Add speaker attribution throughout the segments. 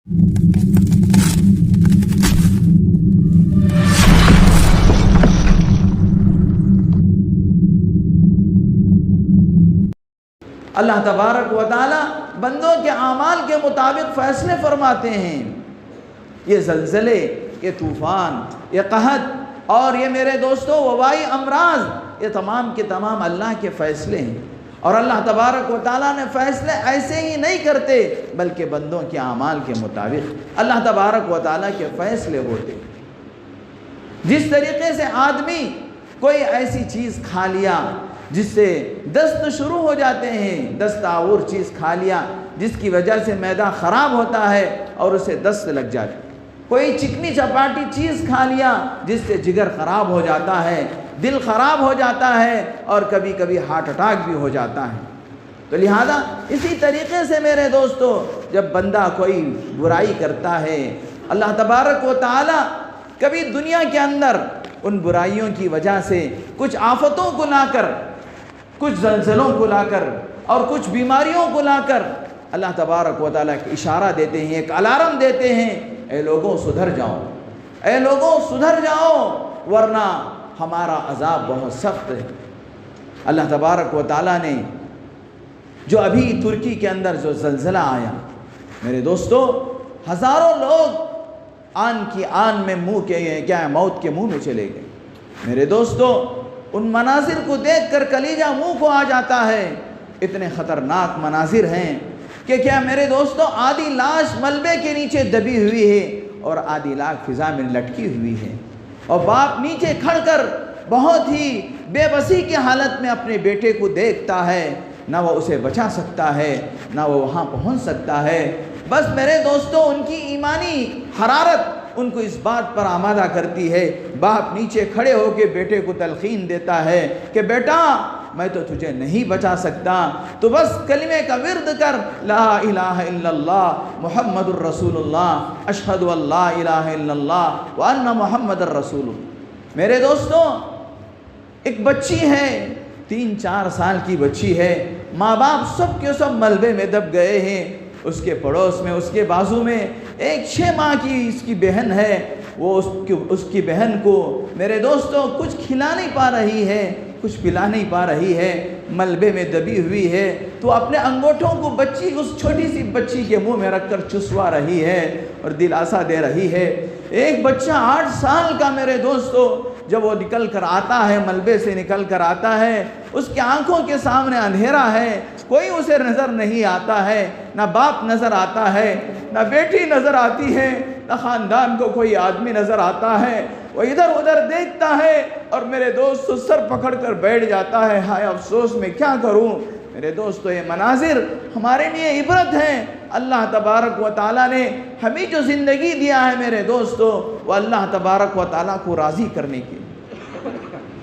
Speaker 1: اللہ تبارک و تعالی بندوں کے اعمال کے مطابق فیصلے فرماتے ہیں۔ یہ زلزلے، یہ طوفان، یہ قحط اور یہ میرے دوستو وبائی امراض، یہ تمام کے تمام اللہ کے فیصلے ہیں۔ اور اللہ تبارک و تعالیٰ نے فیصلے ایسے ہی نہیں کرتے بلکہ بندوں کے اعمال کے مطابق اللہ تبارک و تعالیٰ کے فیصلے ہوتے۔ جس طریقے سے آدمی کوئی ایسی چیز کھا لیا جس سے دست شروع ہو جاتے ہیں، دست آور چیز کھا لیا جس کی وجہ سے معدہ خراب ہوتا ہے اور اسے دست لگ جاتی، کوئی چکنی چپاٹی چیز کھا لیا جس سے جگر خراب ہو جاتا ہے، دل خراب ہو جاتا ہے اور کبھی کبھی ہارٹ اٹیک بھی ہو جاتا ہے۔ تو لہذا اسی طریقے سے میرے دوستو جب بندہ کوئی برائی کرتا ہے، اللہ تبارک و تعالی کبھی دنیا کے اندر ان برائیوں کی وجہ سے کچھ آفتوں کو لا کر، کچھ زلزلوں کو لا کر اور کچھ بیماریوں کو لا کر اللہ تبارک و تعالیٰ ایک اشارہ دیتے ہیں، ایک الارم دیتے ہیں، اے لوگوں سدھر جاؤ، اے لوگوں سدھر جاؤ ورنہ ہمارا عذاب بہت سخت ہے۔ اللہ تبارک و تعالیٰ نے جو ابھی ترکی کے اندر جو زلزلہ آیا، میرے دوستو ہزاروں لوگ آن کی آن میں موت کے منہ میں چلے گئے۔ میرے دوستو ان مناظر کو دیکھ کر کلیجہ منہ کو آ جاتا ہے، اتنے خطرناک مناظر ہیں کہ کیا میرے دوستو آدھی لاش ملبے کے نیچے دبی ہوئی ہے اور آدھی لاش فضا میں لٹکی ہوئی ہے، اور باپ نیچے کھڑ کر بہت ہی بے بسی کی حالت میں اپنے بیٹے کو دیکھتا ہے، نہ وہ اسے بچا سکتا ہے نہ وہ وہاں پہنچ سکتا ہے۔ بس میرے دوستو ان کی ایمانی حرارت ان کو اس بات پر آمادہ کرتی ہے، باپ نیچے کھڑے ہو کے بیٹے کو تلقین دیتا ہے کہ بیٹا میں تو تجھے نہیں بچا سکتا، تو بس کلمے کا ورد کر، لا الہ الا اللہ محمد الرسول اللہ، اشہد ان لا الہ الا اللہ وان محمد الرسول اللہ۔ میرے دوستو ایک بچی ہے، 3-4 سال کی بچی ہے، ماں باپ سب کے سب ملبے میں دب گئے ہیں۔ اس کے پڑوس میں، اس کے بازو میں ایک 6 ماہ کی اس کی بہن ہے، وہ اس کی بہن کو میرے دوستو کچھ کھلا نہیں پا رہی ہے، کچھ پلا نہیں پا رہی ہے، ملبے میں دبی ہوئی ہے، تو اپنے انگوٹھوں کو بچی اس چھوٹی سی بچی کے منہ میں رکھ کر چسوا رہی ہے اور دلاسا دے رہی ہے۔ ایک بچہ 8 سال کا میرے دوستو جب وہ نکل کر آتا ہے، ملبے سے نکل کر آتا ہے، اس کی آنکھوں کے سامنے اندھیرا ہے، کوئی اسے نظر نہیں آتا ہے، نہ باپ نظر آتا ہے، نہ بیٹی نظر آتی ہے، نہ خاندان کو کوئی آدمی نظر آتا ہے۔ وہ ادھر ادھر دیکھتا ہے اور میرے دوست سر پکڑ کر بیٹھ جاتا ہے، ہائے افسوس میں کیا کروں۔ میرے دوستو یہ مناظر ہمارے لیے عبرت ہیں۔ اللہ تبارک و تعالیٰ نے ہمیں جو زندگی دیا ہے میرے دوستو، وہ اللہ تبارک و تعالیٰ کو راضی کرنے کی،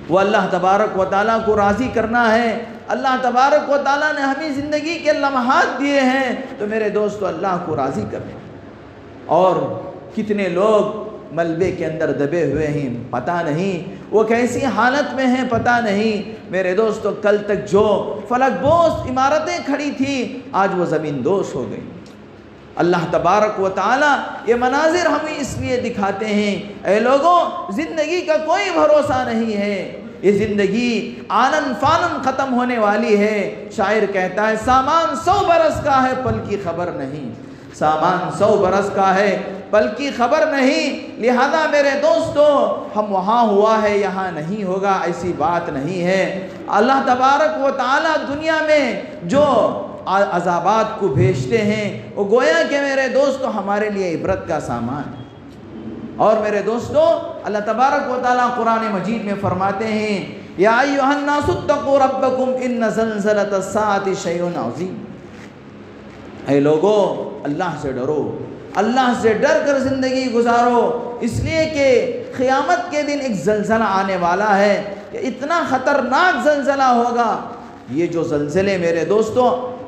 Speaker 1: وہ اللہ تبارک و تعالیٰ کو راضی کرنا ہے۔ اللہ تبارک و تعالیٰ نے ہمیں زندگی کے لمحات دیے ہیں تو میرے دوستو اللہ کو راضی کرنا۔ اور کتنے لوگ ملبے کے اندر دبے ہوئے ہیں، پتہ نہیں وہ کیسی حالت میں ہیں، پتہ نہیں۔ میرے دوستو کل تک جو فلک بوس عمارتیں کھڑی تھیں آج وہ زمین دوز ہو گئی۔ اللہ تبارک و تعالیٰ یہ مناظر ہمیں اس لیے دکھاتے ہیں، اے لوگوں زندگی کا کوئی بھروسہ نہیں ہے، یہ زندگی آنن فانن ختم ہونے والی ہے۔ شاعر کہتا ہے سامان 100 برس کا ہے پل کی خبر نہیں، سامان 100 برس کا ہے پل کی خبر نہیں۔ لہذا میرے دوستو ہم وہاں ہوا ہے یہاں نہیں ہوگا ایسی بات نہیں ہے۔ اللہ تبارک و تعالیٰ دنیا میں جو عذابات کو بھیجتے ہیں وہ گویا کہ میرے دوستو ہمارے لیے عبرت کا سامان ہے۔ اور میرے دوستو اللہ تبارک و تعالیٰ قرآن مجید میں فرماتے ہیں یا ایھا الناس اتقوا ربکم ان زلزلۃ الساعۃ شیء عظیم۔ اے لوگو اللہ سے ڈرو، اللہ سے ڈر کر زندگی گزارو، اس لیے کہ قیامت کے دن ایک زلزلہ آنے والا ہے، اتنا خطرناک زلزلہ ہوگا۔ یہ جو زلزلے میرے دوستو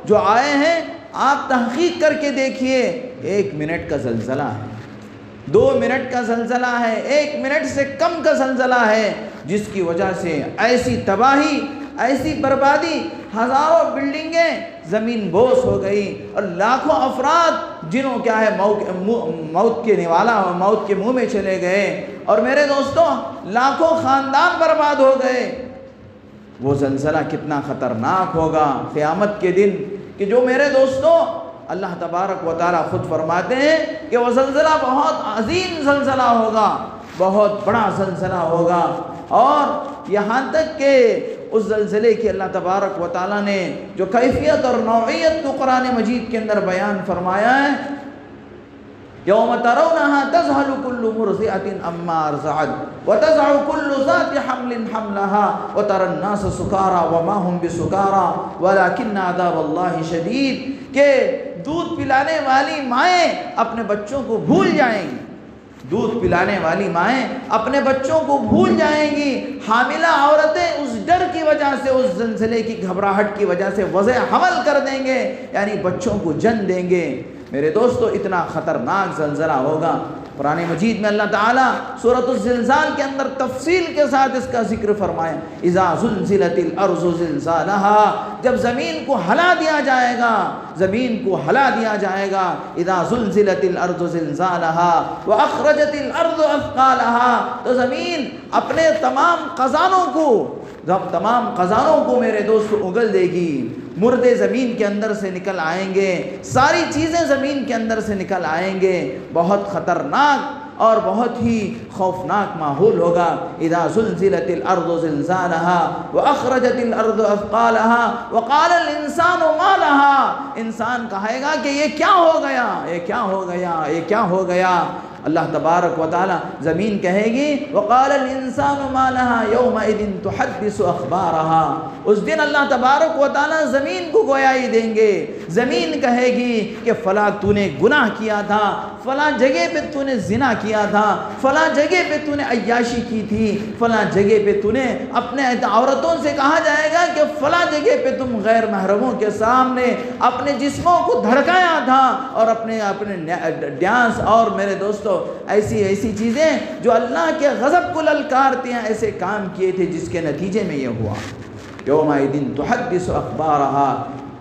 Speaker 1: جو آئے ہیں آپ تحقیق کر کے دیکھیے، 1 منٹ کا زلزلہ ہے، 2 منٹ کا زلزلہ ہے، 1 منٹ سے کم کا زلزلہ ہے، جس کی وجہ سے ایسی تباہی، ایسی بربادی، ہزاروں بلڈنگیں زمین بوس ہو گئی اور لاکھوں افراد جنہوں کیا ہے موت کے نوالا موت کے منہ میں چلے گئے، اور میرے دوستوں لاکھوں خاندان برباد ہو گئے۔ وہ زلزلہ کتنا خطرناک ہوگا قیامت کے دن کہ جو میرے دوستوں اللہ تبارک و تعالیٰ خود فرماتے ہیں کہ وہ زلزلہ بہت عظیم زلزلہ ہوگا، بہت بڑا زلزلہ ہوگا، اور یہاں تک کہ اس زلزلے کی اللہ تبارک و تعالیٰ نے جو کیفیت اور نوعیت کو قرآن مجید کے اندر بیان فرمایا ہے، یوم ترونها تذهل كل مرضعة عما ارضعت وتضع كل ذات حمل حملها وترى الناس سكارى وما هم بسكارى ولكن عذاب الله شدید، کہ دودھ پلانے والی مائیں اپنے بچوں کو بھول جائیں گی، دودھ پلانے والی مائیں اپنے بچوں کو بھول جائیں گی، حاملہ عورتیں اس ڈر کی وجہ سے، اس زلزلے کی گھبراہٹ کی وجہ سے وضع حمل کر دیں گے، یعنی بچوں کو جن دیں گے۔ میرے دوستو اتنا خطرناک زلزلہ ہوگا۔ قرآن مجید میں اللہ تعالیٰ سورۃ الزلزال کے اندر تفصیل کے ساتھ اس کا ذکر فرمایا، اذا زلزلت الارض زلزالها، جب زمین کو ہلا دیا جائے گا، زمین کو ہلا دیا جائے گا، اذا زلزلت الارض زلزالها واخرجت الارض اثقالها، تو زمین اپنے تمام خزانوں کو میرے دوست اگل دے گی، مردے زمین کے اندر سے نکل آئیں گے، ساری چیزیں زمین کے اندر سے نکل آئیں گے، بہت خطرناک اور بہت ہی خوفناک ماحول ہوگا۔ اذا زلزلت الارض زلزالها واخرجت الارض اثقالها وقال الانسان ما لها، انسان کہے گا کہ یہ کیا ہو گیا، یہ کیا ہو گیا، یہ کیا ہو گیا۔ اللہ تبارک و تعالی زمین کہے گی وقال الانسان ما لها يومئذ تحدث اخبارها، اس دن اللہ تبارک و تعالی زمین کو گویائی دیں گے، زمین کہے گی کہ فلاں تو نے گناہ کیا تھا، فلاں جگہ پہ تو نے زنا کیا تھا، فلاں جگہ پہ تو نے عیاشی کی تھی، فلاں جگہ پہ تو نے اپنے عورتوں سے کہا جائے گا کہ فلاں جگہ پہ تم غیر محرموں کے سامنے اپنے جسموں کو دھڑکایا تھا، اور اپنے ڈانس اور میرے دوستوں ایسی چیزیں جو اللہ کے غضب کو للکارتے ہیں، ایسے کام کیے تھے جس کے نتیجے میں یہ ہوا۔ یومئذ تحدث اخبارها،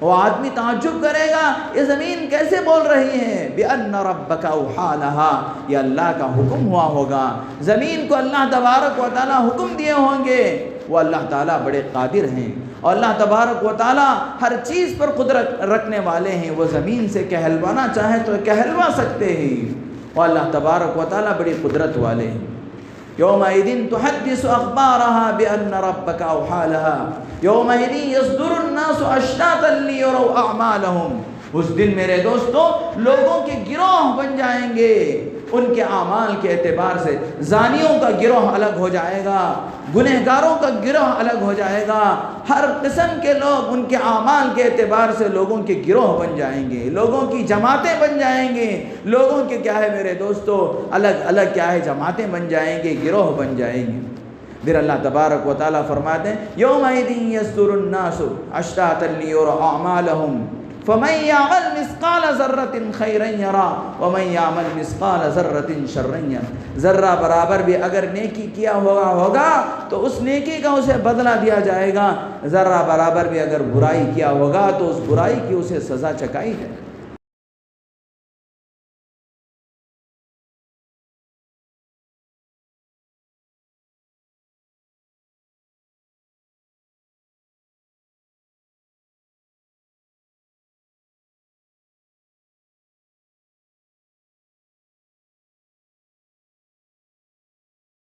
Speaker 1: وہ آدمی تعجب کرے گا یہ زمین کیسے بول رہی ہے، بِأَنَّ رَبَّكَ أَوْحَىٰ لَهَا، یہ اللہ کا حکم ہوا ہوگا، زمین کو اللہ تبارک و تعالیٰ حکم دیے ہوں گے۔ وہ اللہ تعالیٰ بڑے قادر ہیں، اور اللہ تبارک و تعالیٰ ہر چیز پر قدرت رکھنے والے ہیں، وہ زمین سے کہلوانا چاہیں تو کہلوا سکتے ہیں، اور اللہ تبارک و تعالیٰ بڑی قدرت والے ہیں۔ یومئذ تحدث اخبارها بان ربك اوحى لها یومئذ یصدر الناس اشتاتا لیروا اعمالهم، اس دن میرے دوستوں لوگوں کے گروہ بن جائیں گے ان کے اعمال کے اعتبار سے، زانیوں کا گروہ الگ ہو جائے گا، گنہگاروں کا گروہ الگ ہو جائے گا، ہر قسم کے لوگ ان کے اعمال کے اعتبار سے لوگوں کے گروہ بن جائیں گے، لوگوں کی جماعتیں بن جائیں گے، لوگوں کے کیا ہے میرے دوستو الگ الگ کیا ہے جماعتیں بن جائیں گے، گروہ بن جائیں گے۔ پھر اللہ تبارک و تعالیٰ فرماتے ہیں یومئذ یصدر الناس اشتاتا لیروا اعمالهم فمن يعمل مثقال ذرة خيرا يرى ومن يعمل مثقال ذرة شرا يرى، ذرہ برابر بھی اگر نیکی کیا ہوگا تو اس نیکی کا اسے بدلہ دیا جائے گا، ذرہ برابر بھی اگر برائی کیا ہوگا تو اس برائی کی اسے سزا چکائی جائے گی۔